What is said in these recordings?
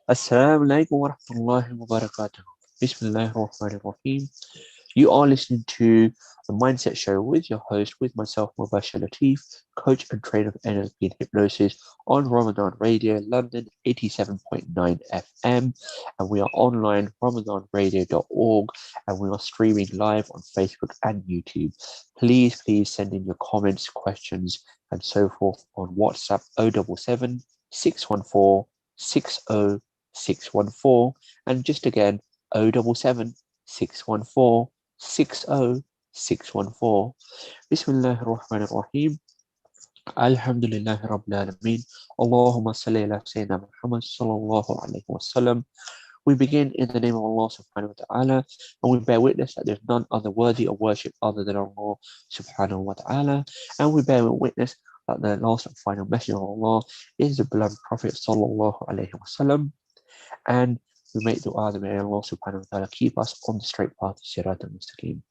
Assalamu alaikum wa rahmatullahi wa barakatuh. Bismillahir Rahmanir Rahim. You are listening to the Mindset Show with your host, with myself, Mubashir Latif, coach and trainer of NLP and hypnosis on Ramadan Radio, London 87.9 FM. And we are online, ramadanradio.org, and we are streaming live on Facebook and YouTube. Please send in your comments, questions, and so forth on WhatsApp 077 614 60614, and just again 077 614 60614. Bismillahir Rahmanir Rahim. Alhamdulillah Rabbil Alameen. Allahumma salli ala Sayyidina Muhammad sallallahu alayhi wa sallam. We begin in the name of Allah subhanahu wa ta'ala, and we bear witness that there's none other worthy of worship other than Allah subhanahu wa ta'ala, and we bear witness that the last and final messenger of Allah is the beloved Prophet sallallahu alayhi wa sallam, and we make dua that may Allah subhanahu wa ta'ala keep us on the straight path of Sirat al-Mustaqim.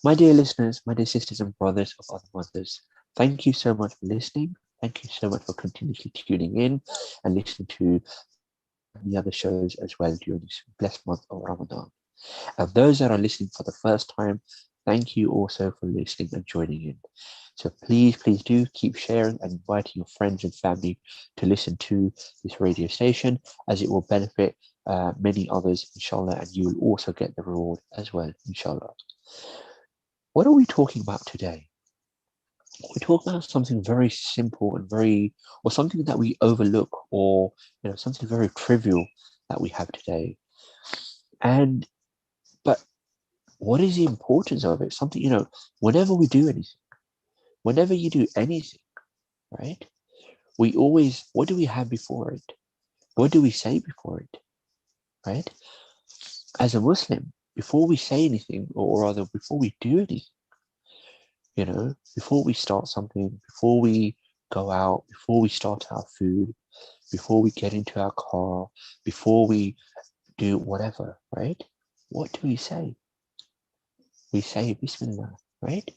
My dear listeners, my dear sisters and brothers of other mothers, thank you so much for listening. Thank you so much for continuously tuning in and listening to the other shows as well during this blessed month of Ramadan. And those that are listening for the first time, thank you also for listening and joining in. So please do keep sharing and inviting your friends and family to listen to this radio station, as it will benefit many others, inshallah, and you will also get the reward as well, inshallah. What are we talking about today? We're talking about something very simple and or something that we overlook, or something very trivial that we have today. But what is the importance of it? Something, whenever we do anything, whenever you do anything, right? We always, what do we have before it? What do we say before it? Right? As a Muslim, before we say anything, or rather before we do anything, before we start something, before we go out, before we start our food, before we get into our car, before we do whatever, right? What do we say? We say Bismillah, right?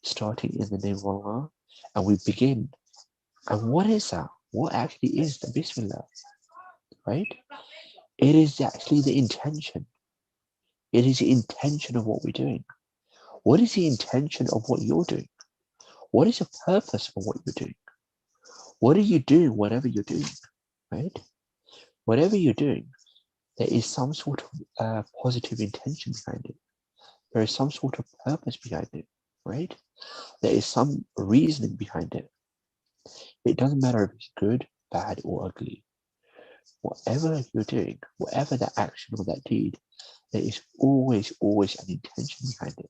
Starting in the name of Allah, and we begin. And what is that? What actually is the Bismillah, right? It is actually the intention. It is the intention of what we're doing. What is the intention of what you're doing? What is the purpose of what you're doing? What are you doing, whatever you're doing, right? Whatever you're doing, there is some sort of positive intention behind it. There is some sort of purpose behind it, right? There is some reasoning behind it. It doesn't matter if it's good, bad, or ugly. Whatever you're doing, whatever that action or that deed, there is always an intention behind it.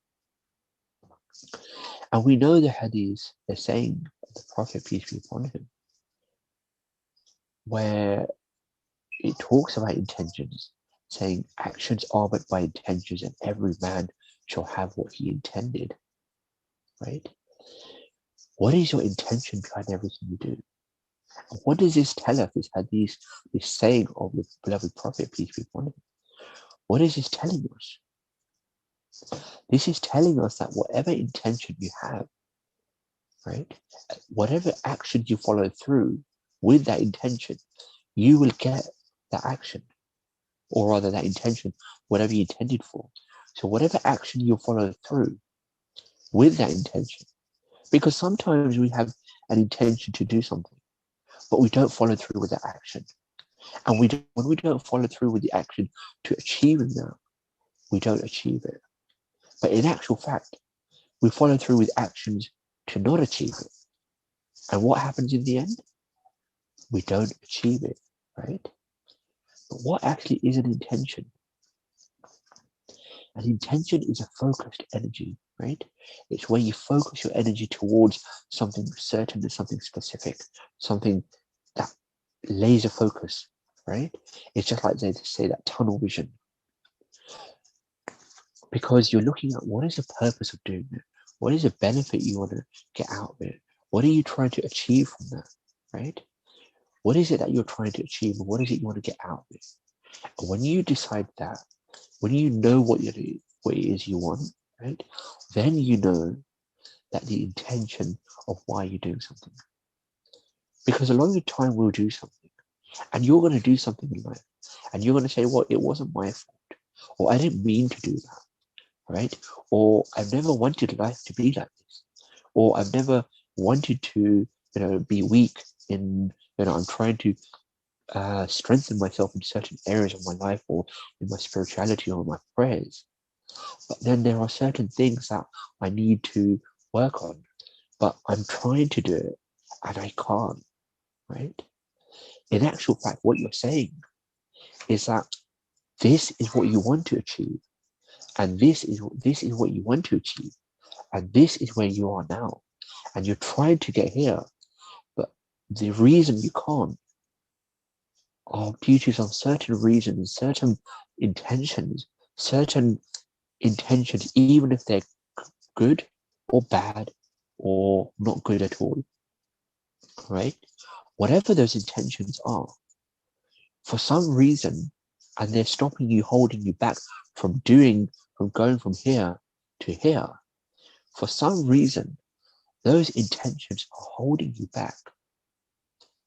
And we know the hadith, the saying of the Prophet, peace be upon him, where it talks about intentions, saying actions are but by intentions, and every man shall have what he intended, right? What is your intention behind everything you do? And what does this tell us, this hadith, this saying of the beloved Prophet, peace be upon him? What is this telling us? This is telling us that whatever intention you have, right, whatever action you follow through with that intention, you will get that action, or rather that intention, whatever you intended for. So whatever action you follow through with that intention, because sometimes we have an intention to do something, but we don't follow through with that action. And when we don't follow through with the action to achieving that, we don't achieve it. But in actual fact, we follow through with actions to not achieve it. And what happens in the end? We don't achieve it, right? But what actually is an intention? An intention is a focused energy, right? It's where you focus your energy towards something certain and something specific, something that laser focus, right? It's just like they say that tunnel vision. Because you're looking at what is the purpose of doing it? What is the benefit you want to get out of it? What are you trying to achieve from that, right? What is it that you're trying to achieve, and what is it you want to get out of it? And when you decide that, when you know what it is you want, right, then you know that the intention of why you're doing something. Because a lot of the time we'll do something, And you're going to do something in life. And you're going to say, well, it wasn't my fault. Or I didn't mean to do that. Right? Or I've never wanted life to be like this. Or I've never wanted to, be weak in, I'm trying to strengthen myself in certain areas of my life or in my spirituality or my prayers. But then there are certain things that I need to work on, but I'm trying to do it and I can't, right? In actual fact, what you're saying is that this is what you want to achieve, and this is what you want to achieve, and this is where you are now, and you're trying to get here, but the reason you can't are due to some certain reasons, certain intentions, even if they're good or bad or not good at all, right? Whatever those intentions are, for some reason, and they're stopping you, holding you back from going from here to here, for some reason, those intentions are holding you back,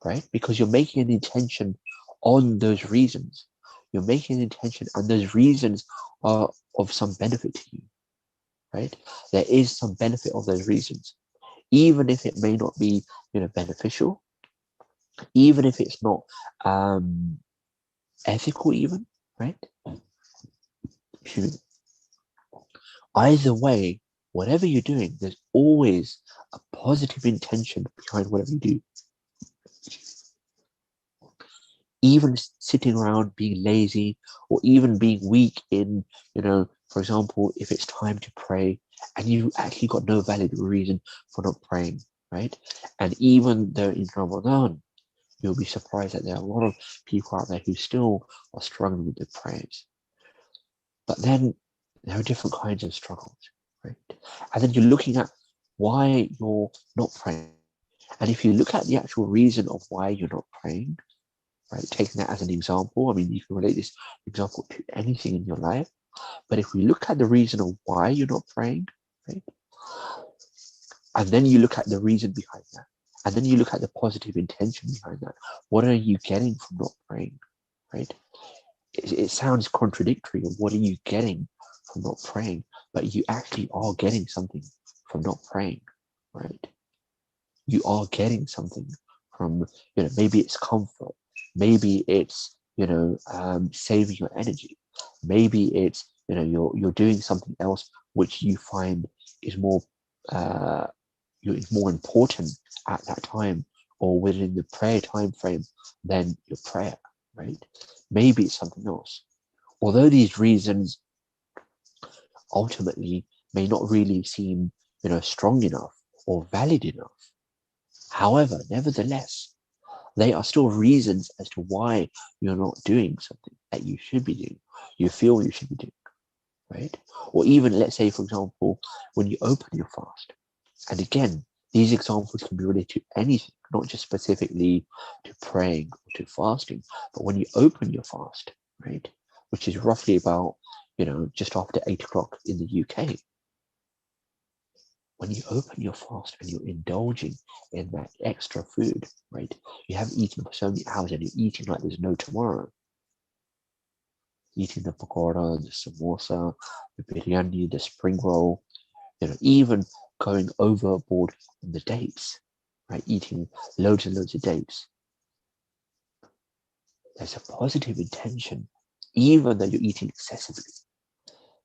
right? Because you're making an intention on those reasons. You're making an intention, and those reasons are of some benefit to you, right? There is some benefit of those reasons, even if it may not be, beneficial, even if it's not ethical, even, right? Either way, whatever you're doing, there's always a positive intention behind whatever you do. Even sitting around being lazy or even being weak in, for example, if it's time to pray and you actually got no valid reason for not praying, right? And even though in Ramadan, you'll be surprised that there are a lot of people out there who still are struggling with their prayers. But then there are different kinds of struggles, right? And then you're looking at why you're not praying. And if you look at the actual reason of why you're not praying, right, taking that as an example, I mean, you can relate this example to anything in your life. But if we look at the reason of why you're not praying, right, and then you look at the reason behind that, and then you look at the positive intention behind that, what are you getting from not praying, right? It sounds contradictory. What are you getting from not praying? But you actually are getting something from not praying, right? You are getting something from, maybe it's comfort, maybe it's, saving your energy, maybe it's, you're doing something else which you find is more, is more important at that time or within the prayer time frame than your prayer, right? Maybe it's something else. Although these reasons ultimately may not really seem, strong enough or valid enough, however, nevertheless, they are still reasons as to why you're not doing something that you should be doing, you feel you should be doing, right? Or even, let's say, for example, when you open your fast, and again, these examples can be related to anything, not just specifically to praying or to fasting, but when you open your fast, right, which is roughly about, just after 8 o'clock in the UK, when you open your fast and you're indulging in that extra food, right, you haven't eaten for so many hours and you're eating like there's no tomorrow, eating the pakora, the samosa, the biryani, the spring roll, even going overboard on the dates, right? Eating loads and loads of dates. There's a positive intention, even though you're eating excessively.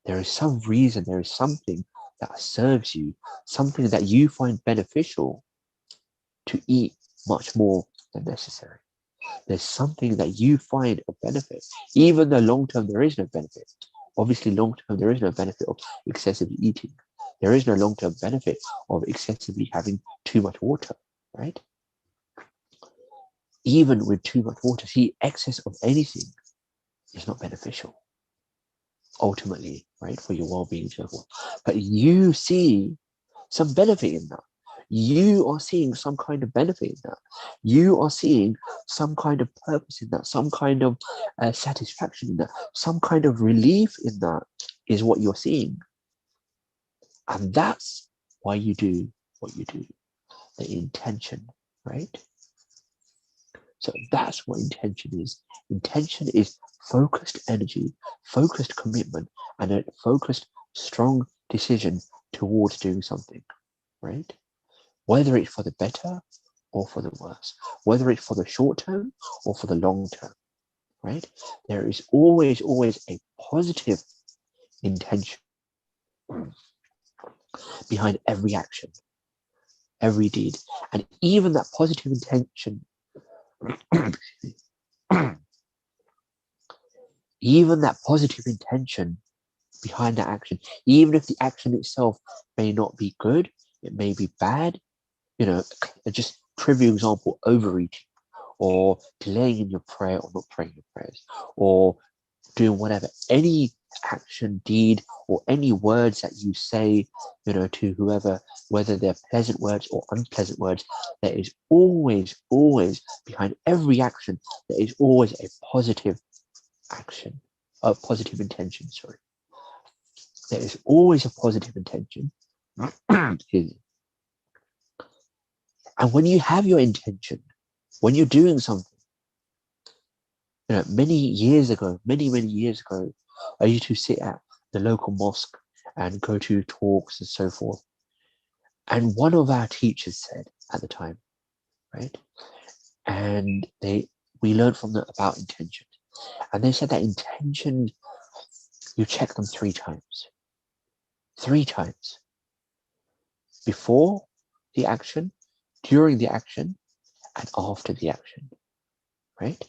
There is some reason, there is something that serves you, something that you find beneficial to eat much more than necessary. There's something that you find a benefit, even though long term there is no benefit. Obviously, long term there is no benefit of excessive eating. There is no long term benefit of excessively having too much water, right? Even with too much water, see, excess of anything is not beneficial ultimately, right, for your well-being and so forth. But you see some benefit in that. You are seeing some kind of benefit in that. You are seeing some kind of purpose in that, some kind of satisfaction in that, some kind of relief in that is what you're seeing. And that's why you do what you do, the intention, right? So that's what intention is. Intention is focused energy, focused commitment, and a focused, strong decision towards doing something, right? Whether it's for the better or for the worse, whether it's for the short term or for the long term, right? There is always a positive intention behind every action, every deed. And even that positive intention, even that positive intention behind that action, even if the action itself may not be good, it may be bad, just trivial example, overeating or delaying in your prayer or not praying your prayers or doing whatever, any action, deed, or any words that you say, to whoever, whether they're pleasant words or unpleasant words, there is always behind every action, there is always a positive action, a positive intention, sorry. There is always a positive intention. Excuse me. And when you have your intention, when you're doing something, many years ago, many years ago, I used to sit at the local mosque and go to talks and so forth. And one of our teachers said at the time, right? And we learned from them about intentions. And they said that intentions, you check them 3 times. 3 times. Before the action, during the action, and after the action, right?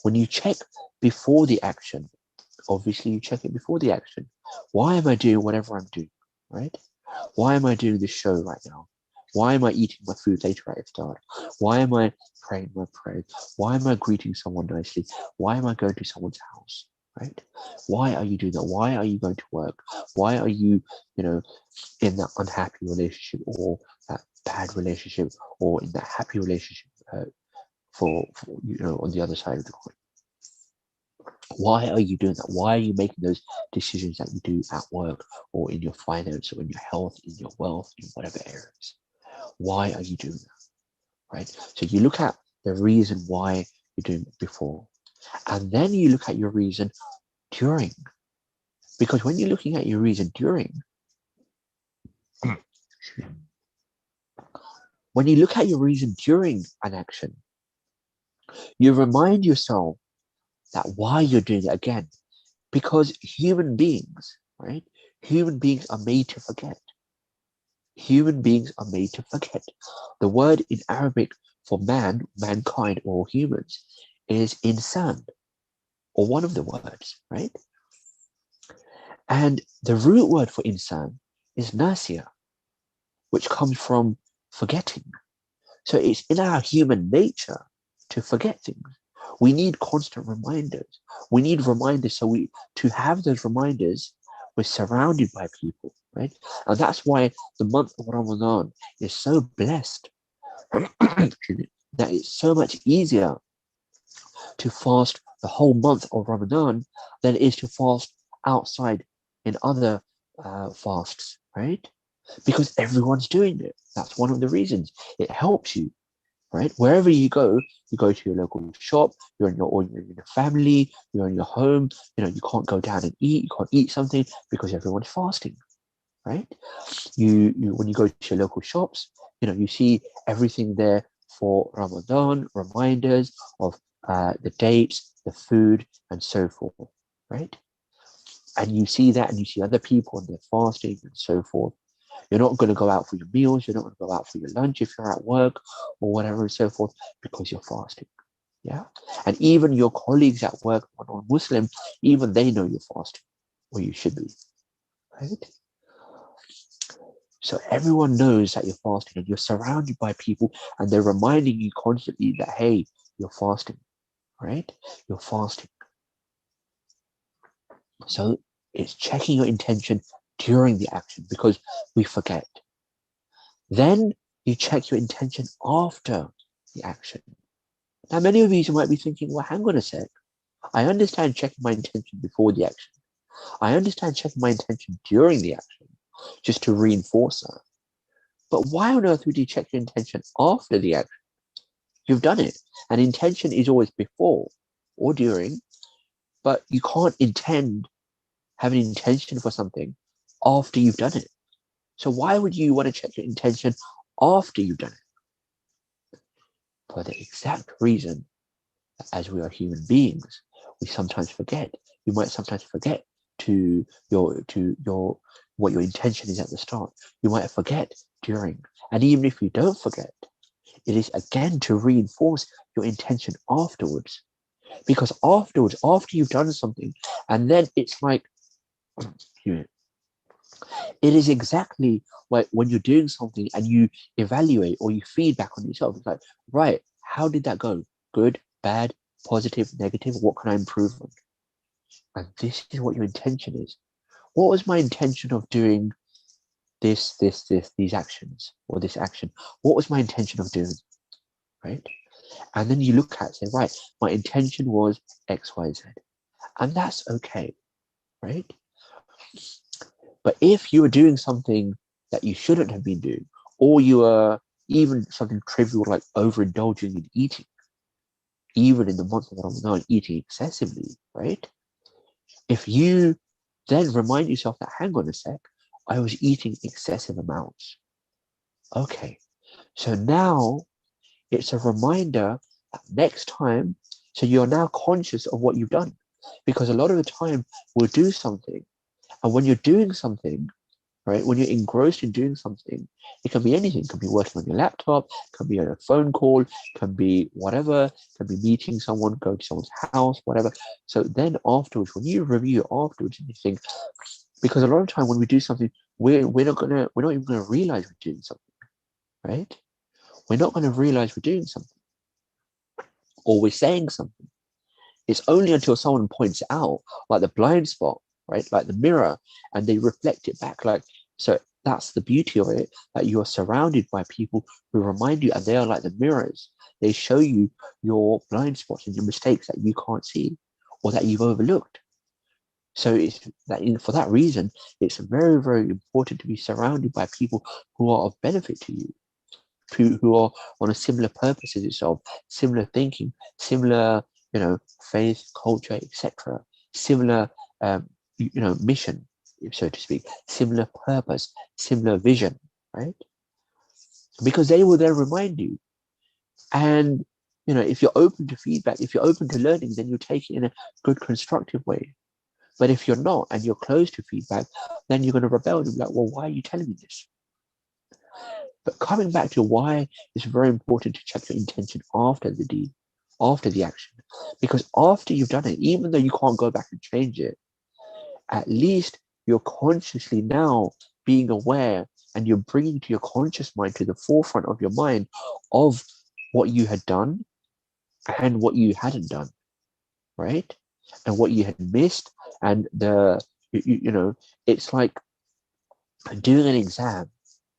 When you check before the action, obviously you check it before the action. Why am I doing whatever I'm doing, right? Why am I doing this show right now? Why am I eating my food later at iftar? Why am I praying my prayers? Why am I greeting someone nicely? Why am I going to someone's house, right? Why are you doing that? Why are you going to work? Why are you, in that unhappy relationship or that bad relationship or in that happy relationship for on the other side of the coin? Why are you doing that? Why are you making those decisions that you do at work or in your finance or in your health, in your wealth, in whatever areas? Why are you doing that? Right? So you look at the reason why you're doing it before, and then you look at your reason during. Because when you're looking at your reason during, when you look at your reason during an action, you remind yourself that why you're doing it again. Because human beings, right? Human beings are made to forget. Human beings are made to forget. The word in Arabic for man, mankind, or humans is insan, or one of the words, right? And the root word for insan is nasiya, which comes from forgetting. So it's in our human nature to forget things. We need constant reminders. We need reminders. So to have those reminders, we're surrounded by people, right? And that's why the month of Ramadan is so blessed that it's so much easier to fast the whole month of Ramadan than it is to fast outside in other fasts, right? Because everyone's doing it. That's one of the reasons. It helps you, right? Wherever you go to your local shop, you're in your family, you're in your home, you can't go down and eat, you can't eat something because everyone's fasting, right? You when you go to your local shops, you see everything there for Ramadan, reminders of the dates, the food, and so forth, right? And you see that, and you see other people and they're fasting and so forth. You're not going to go out for your meals. You're not going to go out for your lunch if you're at work or whatever and so forth because you're fasting. Yeah. And even your colleagues at work who are non-Muslim, even they know you're fasting or you should be. Right? So everyone knows that you're fasting and you're surrounded by people and they're reminding you constantly that, hey, you're fasting, right? You're fasting. So it's checking your intention during the action because we forget. Then you check your intention after the action. Now, many of you might be thinking, well, hang on a sec. I understand checking my intention before the action. I understand checking my intention during the action, just to reinforce that. But why on earth would you check your intention after the action? You've done it. And intention is always before or during, but you can't have an intention for something after you've done it. So why would you want to check your intention after you've done it? For the exact reason that as we are human beings, we sometimes forget. You might sometimes forget to your what your intention is at the start. You might forget during. And even if you don't forget, it is again to reinforce your intention afterwards. Because afterwards, after you've done something, and then it's like, it is exactly like when you're doing something and you evaluate or you feedback on yourself. It's like, right, how did that go? Good, bad, positive, negative? What can I improve on? And this is what your intention is. What was my intention of doing these actions or this action? What was my intention of doing? Right? And then you look at it and say, right, my intention was X, Y, Z. And that's okay, right? But if you were doing something that you shouldn't have been doing, or you were even something trivial like overindulging in eating, even in the month of Ramadan, eating excessively, right? If you then remind yourself that, hang on a sec, I was eating excessive amounts. Okay, so now it's a reminder that next time, so you're now conscious of what you've done. Because a lot of the time we'll do something, and when you're doing something, right, when you're engrossed in doing something, it can be anything. It can be working on your laptop, it can be on a phone call, it can be whatever, it can be meeting someone, go to someone's house, whatever. So then afterwards, when you review afterwards and you think, because a lot of time when we do something, we're not even gonna realize we're doing something, right? We're not gonna realize we're doing something or we're saying something. It's only until someone points it out, like the blind spot, right? Like the mirror, and they reflect it back. Like, so that's the beauty of it, that you are surrounded by people who remind you, and they are like the mirrors. They show you your blind spots and your mistakes that you can't see or that you've overlooked. So it's that for that reason, it's very, very important to be surrounded by people who are of benefit to you, who are on a similar purpose as yourself, similar thinking, similar, faith, culture, etc., similar, mission, so to speak, similar purpose, similar vision, right? Because they will then remind you. And, if you're open to feedback, if you're open to learning, then you take it in a good, constructive way. But if you're not and you're closed to feedback, then you're going to rebel and be like, well, why are you telling me this? But coming back to why it's very important to check your intention after the deed, after the action. Because after you've done it, even though you can't go back and change it, at least you're consciously now being aware, and you're bringing to your conscious mind, to the forefront of your mind, of what you had done and what you hadn't done, right? And what you had missed. And it's like doing an exam,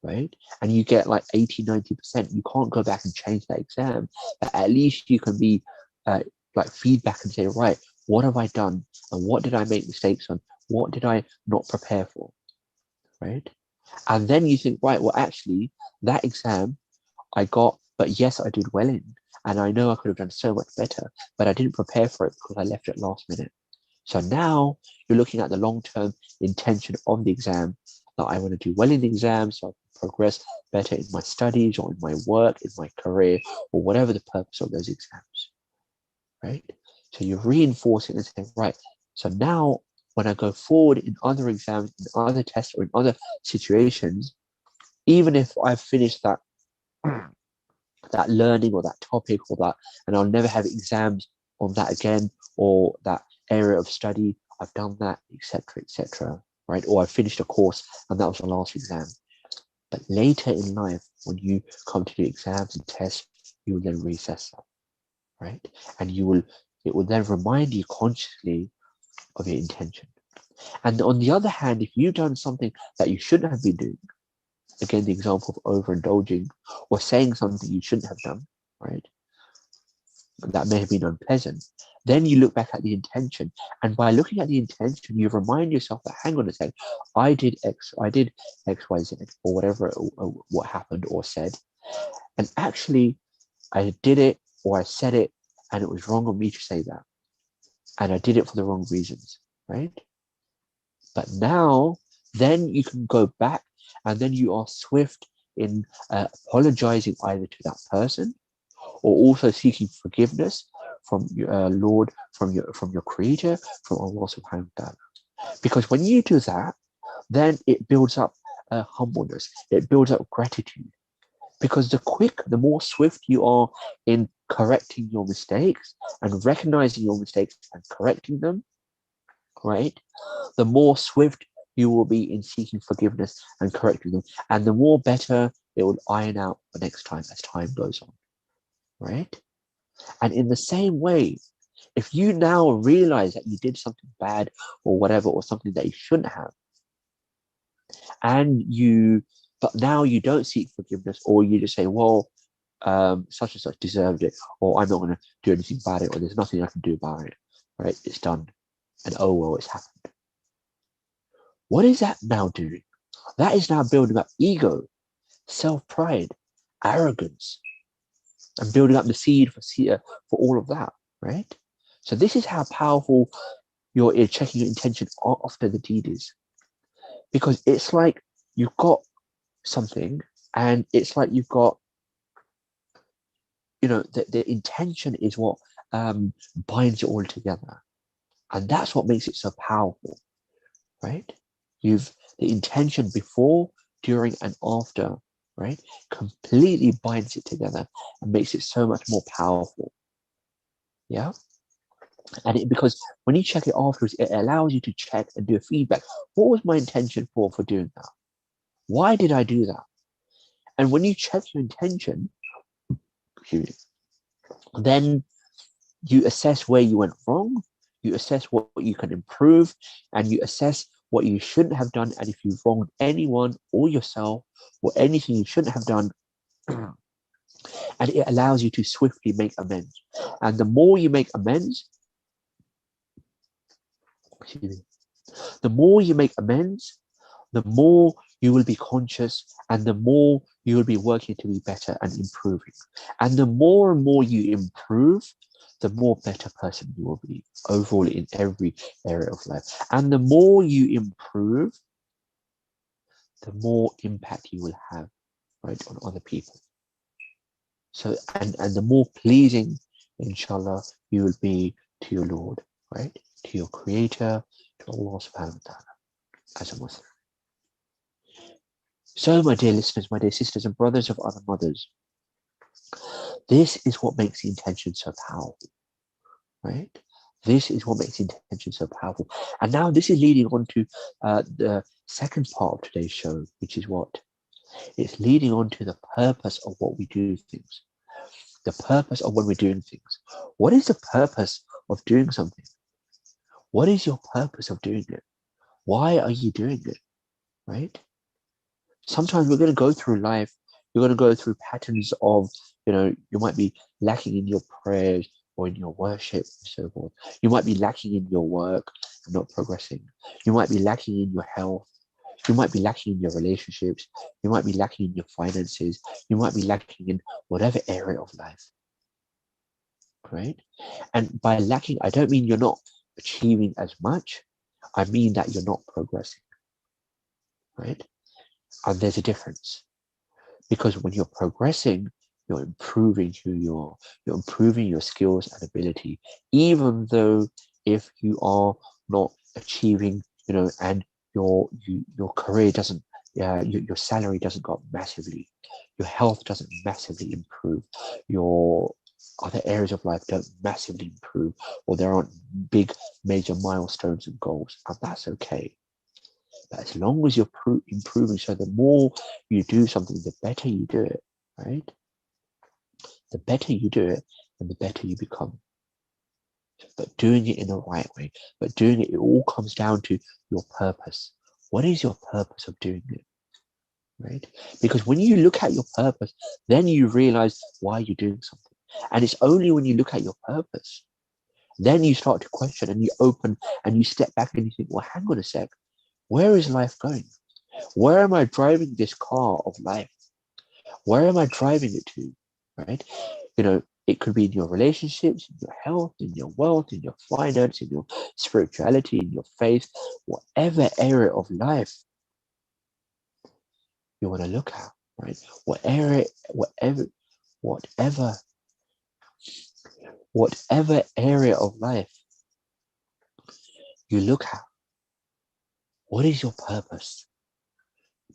right? And you get like 80, 90%, you can't go back and change that exam. But at least you can be like feedback and say, right, what have I done? And what did I make mistakes on? What did I not prepare for? Right? And then you think, right, well, actually, that exam I got, but yes, I did well in. And I know I could have done so much better, but I didn't prepare for it because I left it last minute. So now you're looking at the long-term intention of the exam, that I want to do well in the exam so I can progress better in my studies or in my work, in my career, or whatever the purpose of those exams, right? So you're reinforcing and saying, right, so now when I go forward in other exams, in other tests, or in other situations, even if I've finished that learning or that topic or that, and I'll never have exams on that again, or that area of study, I've done that, etc., right? Or I've finished a course and that was the last exam. But later in life, when you come to do exams and tests, you will then reassess that, right? And it will then remind you consciously of your intention. And on the other hand, if you've done something that you shouldn't have been doing, again, the example of overindulging or saying something you shouldn't have done, right? That may have been unpleasant. Then you look back at the intention, and by looking at the intention, you remind yourself that, hang on a second, I did X, Y, Z, or whatever, what happened or said. And actually, I did it or I said it and it was wrong of me to say that. And I did it for the wrong reasons, right? But now, then you can go back and then you are swift in apologizing either to that person or also seeking forgiveness from your Lord, from your Creator, from Allah Subhanahu wa Taala. Because when you do that, then it builds up humbleness. It builds up gratitude. Because the more swift you are in correcting your mistakes and recognizing your mistakes and correcting them, right? The more swift you will be in seeking forgiveness and correcting them, and the more better it will iron out the next time as time goes on, right? And in the same way, if you now realize that you did something bad or whatever, or something that you shouldn't have, but now you don't seek forgiveness, or you just say, well, such and such deserved it, or I'm not going to do anything about it, or there's nothing I can do about it, right? It's done. And oh, well, it's happened. What is that now doing? That is now building up ego, self-pride, arrogance, and building up the seed for all of that, right? So this is how powerful your checking your intention after the deed is. Because it's like you've got something, and it's like you've got, the intention is what binds it all together. And that's what makes it so powerful, right? The intention before, during, and after, right, completely binds it together and makes it so much more powerful. Yeah. And because when you check it afterwards, it allows you to check and do a feedback. What was my intention for doing that? Why did I do that? And when you check your intention, then you assess where you went wrong, you assess what you can improve, and you assess what you shouldn't have done. And if you've wronged anyone or yourself or anything you shouldn't have done, and it allows you to swiftly make amends. And the more you make amends, the more you make amends, the more you will be conscious, and the more you will be working to be better and improving. And the more and more you improve, the more better person you will be overall in every area of life. And the more you improve, the more impact you will have, right, on other people. So, and the more pleasing, inshallah, you will be to your Lord, right, to your Creator, to Allah Subhanahu wa Taala, as a Muslim. So, my dear listeners, my dear sisters and brothers of other mothers, this is what makes the intention so powerful, right? This is what makes the intention so powerful. And now this is leading on to the second part of today's show, which is what? It's leading on to the purpose of what we do things. The purpose of when we're doing things. What is the purpose of doing something? What is your purpose of doing it? Why are you doing it, right? Sometimes we're going to go through life, you're going to go through patterns of, you might be lacking in your prayers or in your worship and so forth. You might be lacking in your work and not progressing. You might be lacking in your health. You might be lacking in your relationships. You might be lacking in your finances. You might be lacking in whatever area of life, right? And by lacking, I don't mean you're not achieving as much. I mean that you're not progressing, right? And there's a difference. Because when you're progressing, you're improving you're improving your skills and ability, even though if you are not achieving, and your career doesn't, your salary doesn't go up massively, your health doesn't massively improve, your other areas of life don't massively improve, or there aren't big major milestones and goals, and that's okay. But as long as you're improving, so the more you do something, the better you do it, right? The better you do it, and the better you become. But doing it in the right way, it all comes down to your purpose. What is your purpose of doing it, right? Because when you look at your purpose, then you realize why you're doing something. And it's only when you look at your purpose, then you start to question, and you open and you step back and you think, well, hang on a sec. Where is life going? Where am I driving this car of life? Where am I driving it to? Right? It could be in your relationships, in your health, in your wealth, in your finance, in your spirituality, in your faith, whatever area of life you want to look at, right? Whatever, whatever, whatever area of life you look at, what is your purpose?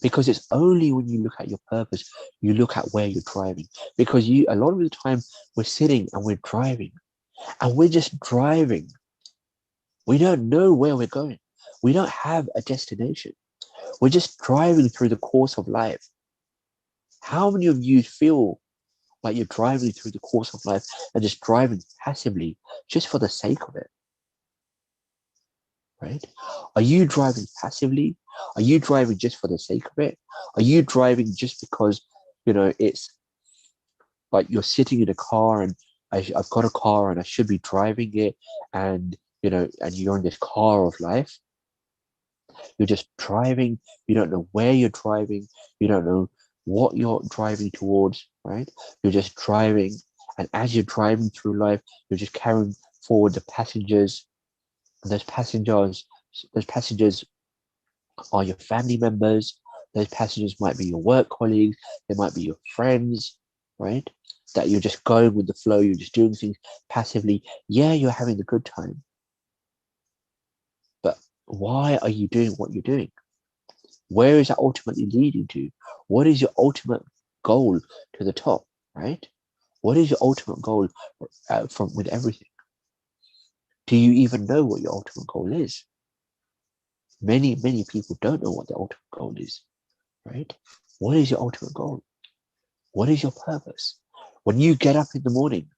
Because it's only when you look at your purpose, you look at where you're driving. Because a lot of the time we're sitting and we're driving, and we're just driving. We don't know where we're going. We don't have a destination. We're just driving through the course of life. How many of you feel like you're driving through the course of life and just driving passively just for the sake of it? Right? Are you driving passively? Are you driving just for the sake of it? Are you driving just because, it's like you're sitting in a car and I've got a car and I should be driving it, and, and you're in this car of life? You're just driving. You don't know where you're driving. You don't know what you're driving towards, right? You're just driving. And as you're driving through life, you're just carrying forward the passengers. And those passengers are your family members. Those passengers might be your work colleagues. They might be your friends, right? That you're just going with the flow. You're just doing things passively. Yeah, you're having a good time. But why are you doing what you're doing? Where is that ultimately leading to? What is your ultimate goal to the top, right? What is your ultimate goal from with everything? Do you even know what your ultimate goal is? Many, many people don't know what their ultimate goal is, right? What is your ultimate goal? What is your purpose? When you get up in the morning,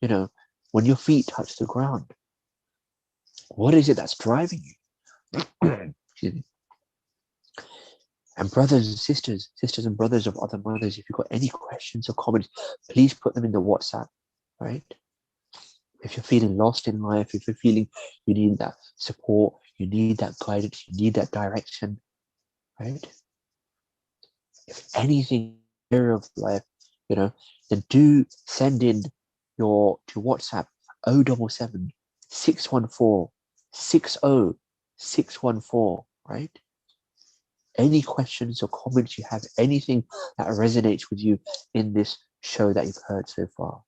when your feet touch the ground, what is it that's driving you? Excuse me. And brothers and sisters and brothers of other mothers, if you've got any questions or comments, please put them in the WhatsApp, right? If you're feeling lost in life, if you're feeling you need that support, you need that guidance, you need that direction, right? If anything area of life, then do send in to WhatsApp 077 614 60614, right? Any questions or comments you have, anything that resonates with you in this show that you've heard so far.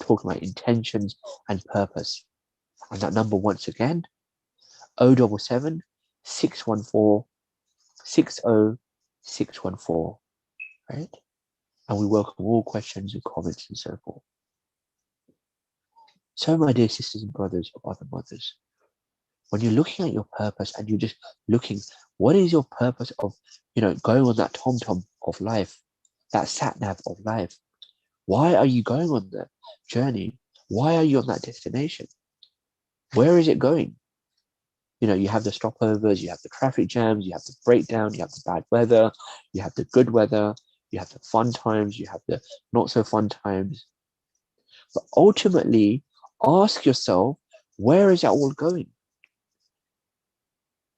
Talking about intentions and purpose. And that number once again, 077 614 60614, right? And we welcome all questions and comments and so forth. So, my dear sisters and brothers of other mothers, when you're looking at your purpose and you're just looking, what is your purpose of, going on that tom-tom of life, that sat-nav of life? Why are you going on the journey? Why are you on that destination? Where is it going? You have the stopovers, you have the traffic jams, you have the breakdown, you have the bad weather, you have the good weather, you have the fun times, you have the not so fun times. But ultimately, ask yourself, where is that all going?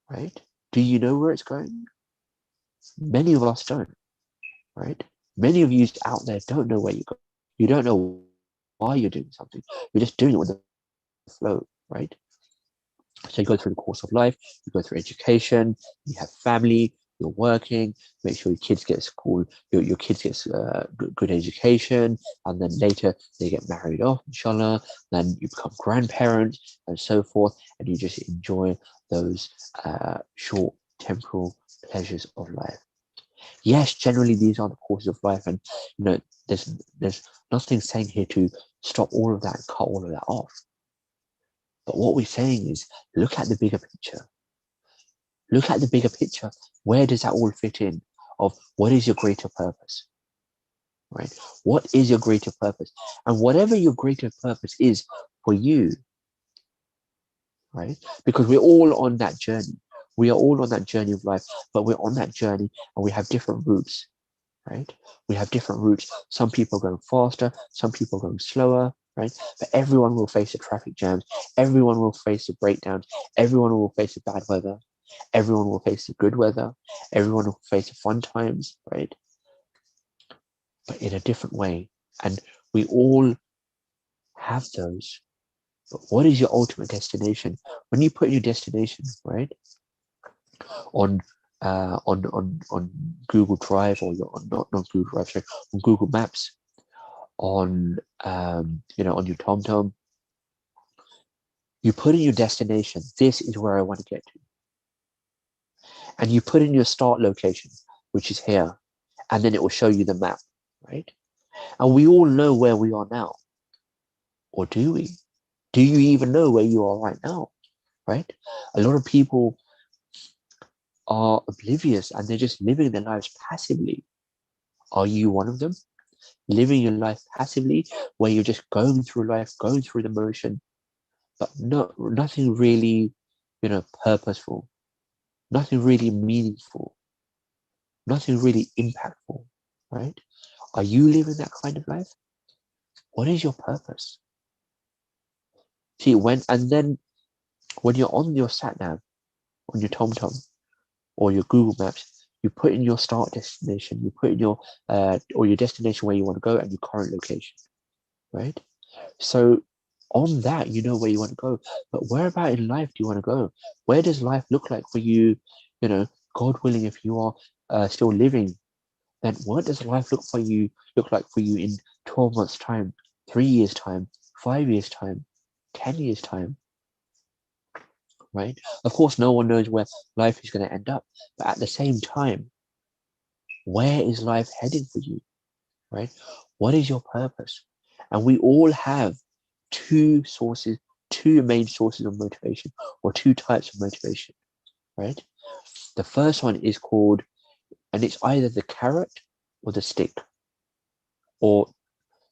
Right? Do you know where it's going? Many of us don't, right? Many of you out there don't know where you're going. You don't know why you're doing something. You're just doing it with the flow, right? So you go through the course of life, you go through education, you have family, you're working, make sure your kids get school, your kids get good education, and then later they get married off, inshallah, then you become grandparents and so forth, and you just enjoy those short temporal pleasures of life. Yes, generally these are the courses of life, and there's nothing saying here to stop all of that and cut all of that off. But what we're saying is, look at the bigger picture. Look at the bigger picture. Where does that all fit in? Of what is your greater purpose? Right? What is your greater purpose? And whatever your greater purpose is for you, right? Because we're all on that journey. We are all on that journey of life, but we're on that journey and we have different routes, right? We have different routes. Some people are going faster, some people are going slower, right? But everyone will face the traffic jams. Everyone will face the breakdowns. Everyone will face the bad weather. Everyone will face the good weather. Everyone will face the fun times, right? But in a different way. And we all have those. But what is your ultimate destination? When you put your destination, right, on on Google Drive, or your not Google Drive, sorry, on Google Maps, on on your TomTom, you put in your destination. This is where I want to get to, and you put in your start location, which is here, and then it will show you the map, right? And we all know where we are now, or do we? Do you even know where you are right now, right? A lot of people are oblivious and they're just living their lives passively. Are you one of them? Living your life passively, where you're just going through life, going through the motion, but nothing really, purposeful, nothing really meaningful, nothing really impactful, right? Are you living that kind of life? What is your purpose? See, when you're on your sat nav, on your TomTom or your Google Maps, you put in your start destination, you put in your or your destination where you want to go and your current location, right? So on that, you know where you want to go. But where about in life do you want to go? Where does life look like for you? God willing, if you are still living, then what does life look like for you in 12 months' time, 3 years' time, 5 years' time, 10 years' time, right? Of course, no one knows where life is going to end up. But at the same time, where is life heading for you, right? What is your purpose? And we all have two main sources of motivation, or two types of motivation, right? The first one is called, and it's either the carrot or the stick, or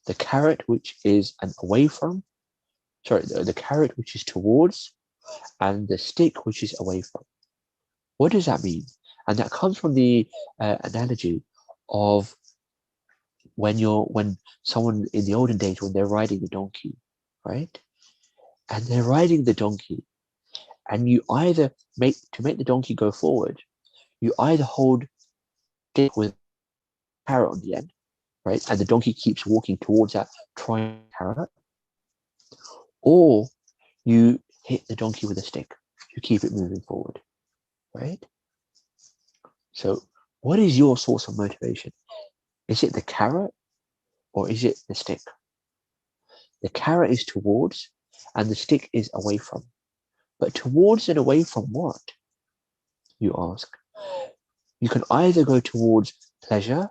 the carrot, which is an away from, the carrot, which is towards, and the stick, which is away from. What does that mean? And that comes from the analogy of when someone in the olden days, when they're riding a donkey, right? And they're riding the donkey, and you either make the donkey go forward, you either hold stick with carrot on the end, right? And the donkey keeps walking towards that trying carrot, or you hit the donkey with a stick, you keep it moving forward, right? So what is your source of motivation? Is it the carrot or is it the stick? The carrot is towards and the stick is away from. But towards and away from what, you ask? You can either go towards pleasure,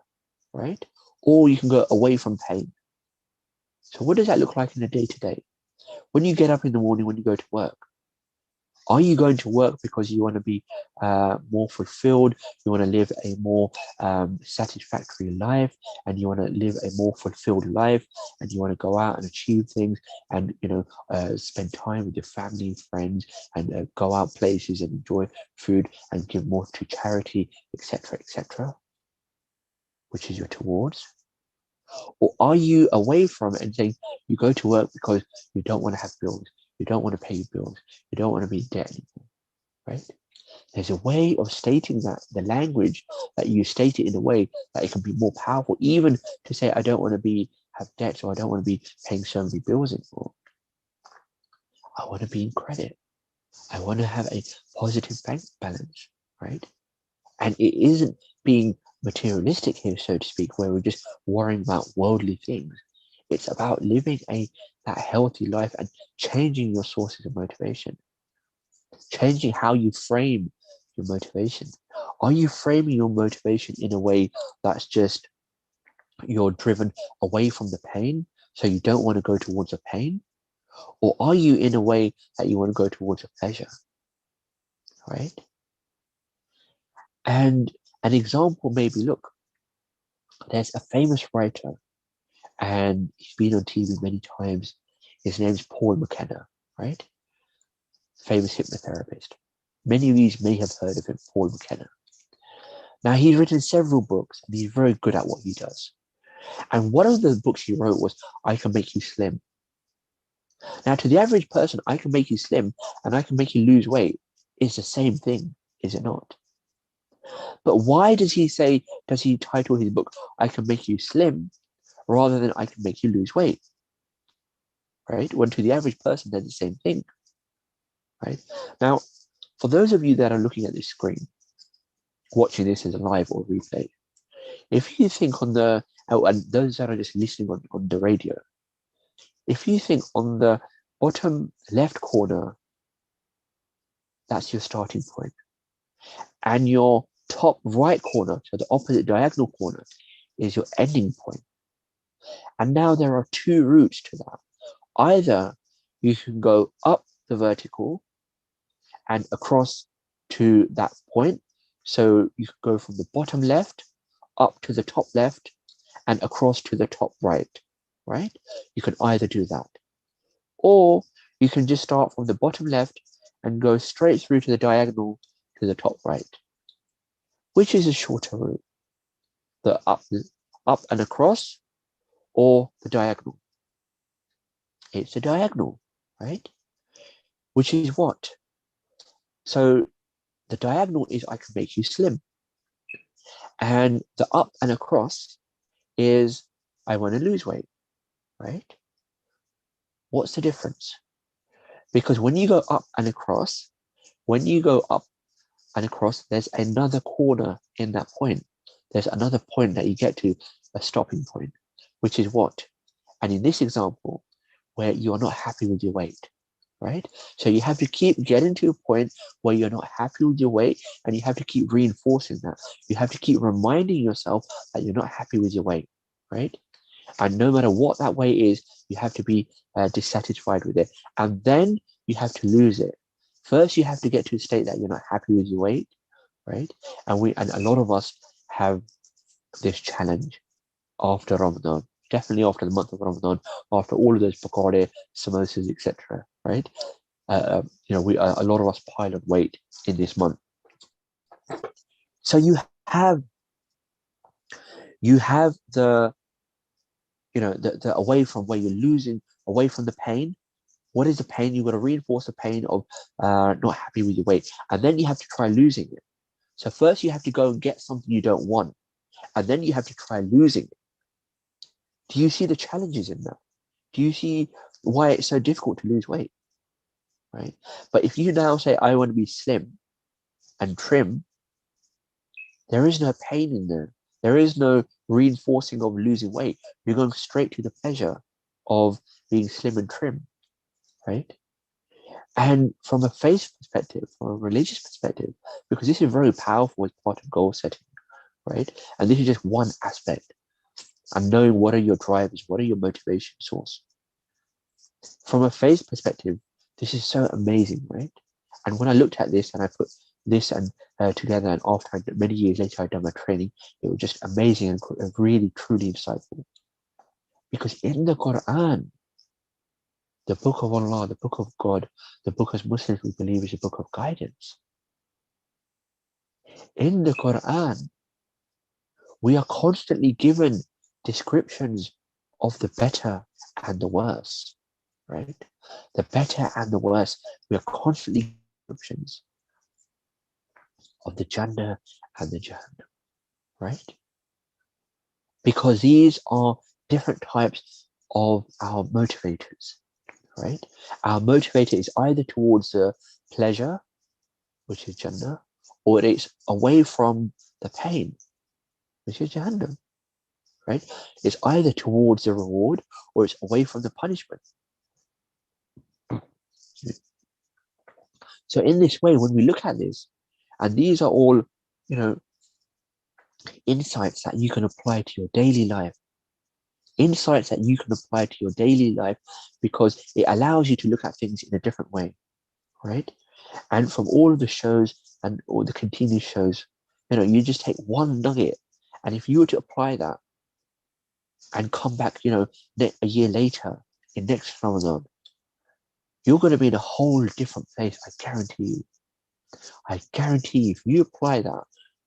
right? Or you can go away from pain. So what does that look like in a day-to-day? When you get up in the morning, when you go to work, are you going to work because you want to be more fulfilled? You want to live a more satisfactory life, and you want to live a more fulfilled life, and you want to go out and achieve things, and spend time with your family, friends, and go out places and enjoy food and give more to charity, etc., which is your towards? Or are you away from it and saying you go to work because you don't want to have bills, you don't want to pay your bills, you don't want to be in debt anymore, right? There's a way of stating that, the language that you state it in a way that it can be more powerful, even to say, I don't want to have debts, or I don't want to be paying so many bills anymore. I want to be in credit. I want to have a positive bank balance, right? And it isn't being materialistic here, so to speak, where we're just worrying about worldly things. It's about living that healthy life and changing your sources of motivation, changing how you frame your motivation. Are you framing your motivation in a way that's just you're driven away from the pain, so you don't want to go towards the pain? Or are you in a way that you want to go towards a pleasure, right? And an example maybe, look, there's a famous writer, and he's been on TV many times. His name's Paul McKenna, right? Famous hypnotherapist. Many of you may have heard of him, Paul McKenna. Now, he's written several books, and he's very good at what he does. And one of the books he wrote was I Can Make You Slim. Now, to the average person, I can make you slim and I can make you lose weight is the same thing, is it not? But why does he title his book, I Can Make You Slim, rather than I can make you lose weight, right? When to the average person, they're the same thing, right? Now, for those of you that are looking at this screen, watching this as a live or replay, if you think on the, and those that are just listening on the radio, if you think on the bottom left corner, that's your starting point, and your top right corner, so the opposite diagonal corner, is your ending point. And now there are two routes to that. Either you can go up the vertical and across to that point. So you can go from the bottom left up to the top left and across to the top right, right? You can either do that. Or you can just start from the bottom left and go straight through to the diagonal to the top right. Which is a shorter route? The up and across, or the diagonal? It's the diagonal, right? Which is what? So the diagonal is I can make you slim. And the up and across is I want to lose weight, right? What's the difference? Because when you go up and across, there's another corner in that point. There's another point that you get to, a stopping point, which is what? And in this example, where you're not happy with your weight, right? So you have to keep getting to a point where you're not happy with your weight, and you have to keep reinforcing that. You have to keep reminding yourself that you're not happy with your weight, right? And no matter what that weight is, you have to be dissatisfied with it. And then you have to lose it. First, you have to get to a state that you're not happy with your weight, right? And a lot of us have this challenge after Ramadan, definitely after the month of Ramadan, after all of those pakode, samosas, etc. Right? A lot of us pile on weight in this month. So you have the away from where you're losing, away from the pain. What is the pain? You've got to reinforce the pain of not happy with your weight, and then you have to try losing it. So first you have to go and get something you don't want, and then you have to try losing it. Do you see the challenges in that? Do you see why it's so difficult to lose weight? Right? But if you now say, I want to be slim and trim, there is no pain in there. There is no reinforcing of losing weight. You're going straight to the pleasure of being slim and trim, right? And from a faith perspective, from a religious perspective, because this is very powerful as part of goal setting, right? And this is just one aspect. And knowing what are your drivers, what are your motivation source. From a faith perspective, this is so amazing, right? And when I looked at this and I put this and together, and after many years later I'd done my training, it was just amazing and really, truly insightful. Because in the Quran, the book of Allah, the book of God, the book as Muslims we believe is a book of guidance. In the Quran, we are constantly given descriptions of the better and the worse, right? The better and the worse. We are constantly descriptions of the Jannah and the Jahannam, right? Because these are different types of our motivators, right? Our motivator is either towards the pleasure, which is Jannah, or it's away from the pain, which is Jahannam, right? It's either towards the reward or it's away from the punishment. So in this way, when we look at this, and these are all, insights that you can apply to your daily life, insights that you can apply to your daily life, because it allows you to look at things in a different way, right? And from all of the shows and all the continuous shows, you just take one nugget, and if you were to apply that and come back, a year later in next Ramadan, you're going to be in a whole different place. I guarantee you. I guarantee you, if you apply that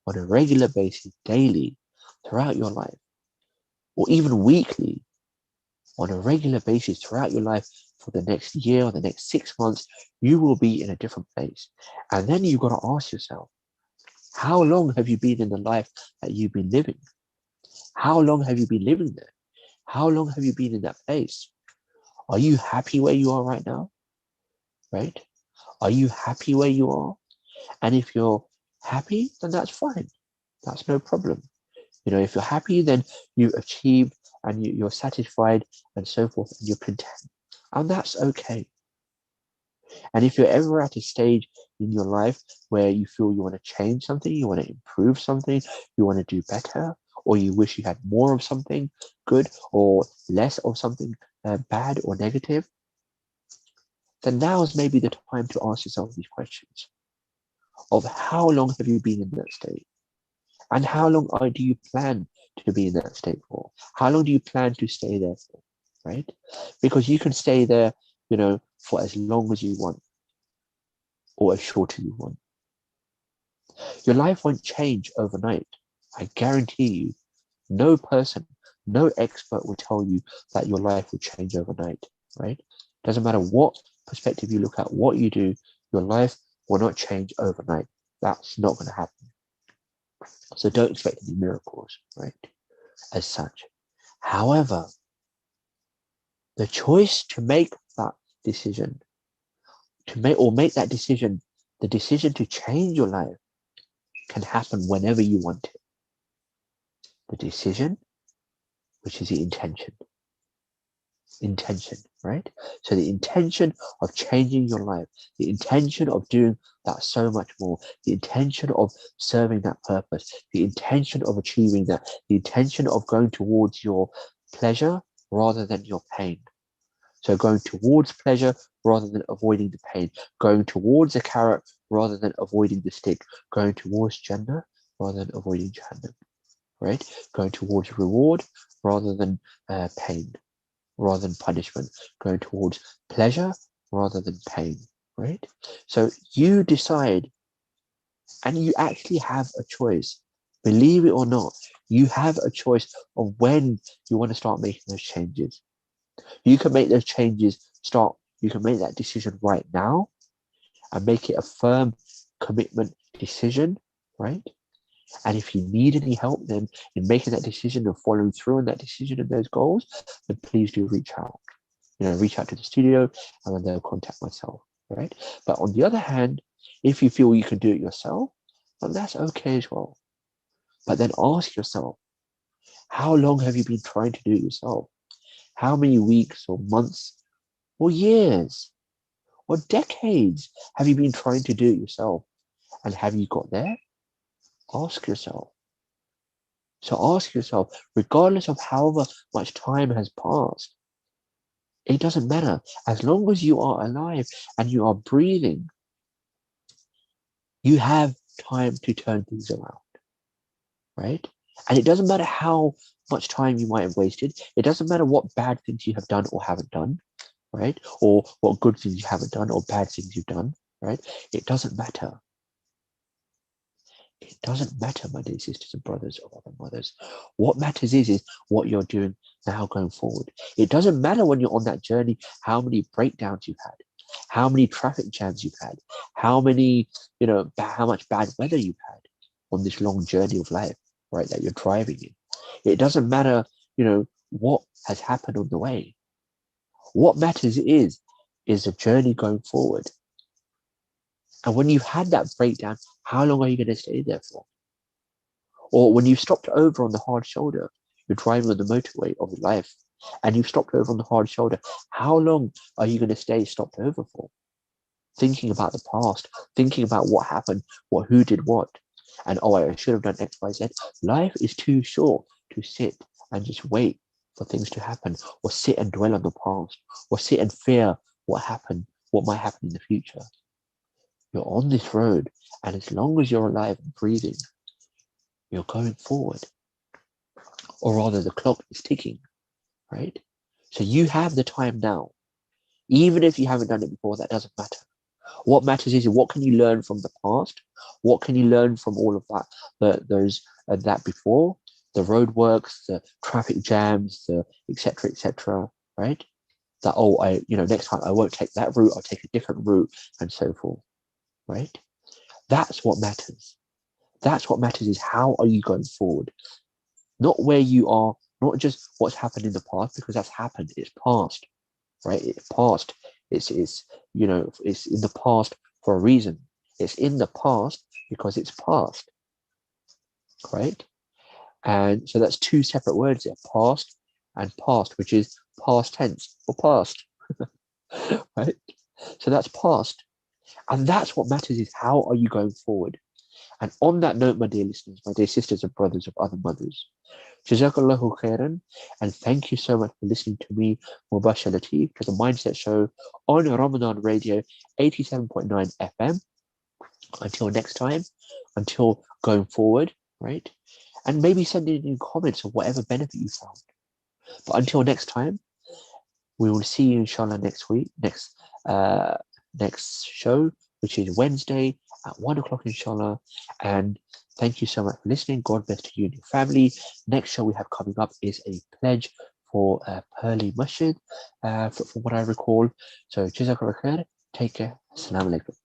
on a regular basis, daily, throughout your life, or even weekly, on a regular basis throughout your life for the next year or the next 6 months, you will be in a different place. And then you've got to ask yourself, how long have you been in the life that you've been living? How long have you been living there? How long have you been in that place? Are you happy where you are right now? Right? Are you happy where you are? And if you're happy, then that's fine. That's no problem. If you're happy, then you achieved and you're satisfied and so forth, and you're content. And that's okay. And if you're ever at a stage in your life where you feel you want to change something, you want to improve something, you want to do better, or you wish you had more of something good or less of something bad or negative, then now is maybe the time to ask yourself these questions of how long have you been in that state? And how long do you plan to be in that state for? How long do you plan to stay there for? Right? Because you can stay there, for as long as you want or as short as you want. Your life won't change overnight. I guarantee you, no person, no expert will tell you that your life will change overnight, right? Doesn't matter what perspective you look at, what you do, your life will not change overnight. That's not going to happen. So don't expect any miracles, right? As such. However, the choice to make that decision, make that decision, the decision to change your life can happen whenever you want it. The decision, which is the intention, right? So the intention of changing your life, the intention of doing that so much more, the intention of serving that purpose, the intention of achieving that, the intention of going towards your pleasure rather than your pain. So going towards pleasure rather than avoiding the pain, going towards a carrot rather than avoiding the stick, going towards Jannah rather than avoiding Jahannam, right? Going towards reward rather than pain, rather than punishment, going towards pleasure rather than pain, right? So you decide, and you actually have a choice. Believe it or not, you have a choice of when you want to start making those changes. You can make those changes you can make that decision right now and make it a firm commitment decision, right? And if you need any help then in making that decision and following through on that decision and those goals, then please do reach out. Reach out to the studio and then they'll contact myself, right? But on the other hand, if you feel you can do it yourself, then that's okay as well. But then ask yourself, how long have you been trying to do it yourself? How many weeks or months or years or decades have you been trying to do it yourself? And have you got there? Ask yourself. So ask yourself, regardless of however much time has passed, it doesn't matter. As long as you are alive and you are breathing, you have time to turn things around, right? And it doesn't matter how much time you might have wasted. It doesn't matter what bad things you have done or haven't done, right? Or what good things you haven't done or bad things you've done, right? It doesn't matter. It doesn't matter, my dear sisters and brothers or other mothers. What matters is what you're doing now going forward. It doesn't matter when you're on that journey, how many breakdowns you've had, how many traffic jams you've had, how many, how much bad weather you've had on this long journey of life, right, that you're driving in. It doesn't matter, what has happened on the way. What matters is the journey going forward. And when you've had that breakdown, how long are you going to stay there for? Or when you've stopped over on the hard shoulder, you're driving on the motorway of life, and you've stopped over on the hard shoulder, how long are you going to stay stopped over for? Thinking about the past, thinking about what happened, who did what, and I should have done X, Y, Z. Life is too short to sit and just wait for things to happen, or sit and dwell on the past, or sit and fear what might happen in the future. You're on this road, and as long as you're alive and breathing, you're going forward. Or rather, the clock is ticking, right? So you have the time now. Even if you haven't done it before, that doesn't matter. What matters is what can you learn from the past? What can you learn from all of that, that before, the roadworks, the traffic jams, the etc., right? That next time I won't take that route, I'll take a different route, and so forth, right? That's what matters. That's what matters is how are you going forward? Not where you are not just what's happened in the past, because that's happened, it's past, right? It's past. It's it's in the past for a reason. It's in the past because it's past, right? And so that's two separate words there, past and past, which is past tense or past, right? So that's past. And that's what matters, is how are you going forward? And on that note, my dear listeners, my dear sisters and brothers of other mothers, Jazakallahu khairan, and thank you so much for listening to me, Mubashir Latif, to the Mindset Show on Ramadan Radio 87.9 FM. Until next time, until going forward, right? And maybe send in comments of whatever benefit you found. But until next time, we will see you inshallah next week, next show, which is Wednesday at 1 o'clock inshallah. And thank you so much for listening. God bless to you and your family. Next show we have coming up is a pledge for Pearly Masjid, from what I recall. So Jazakallah khair. Take care. Assalamu alaikum.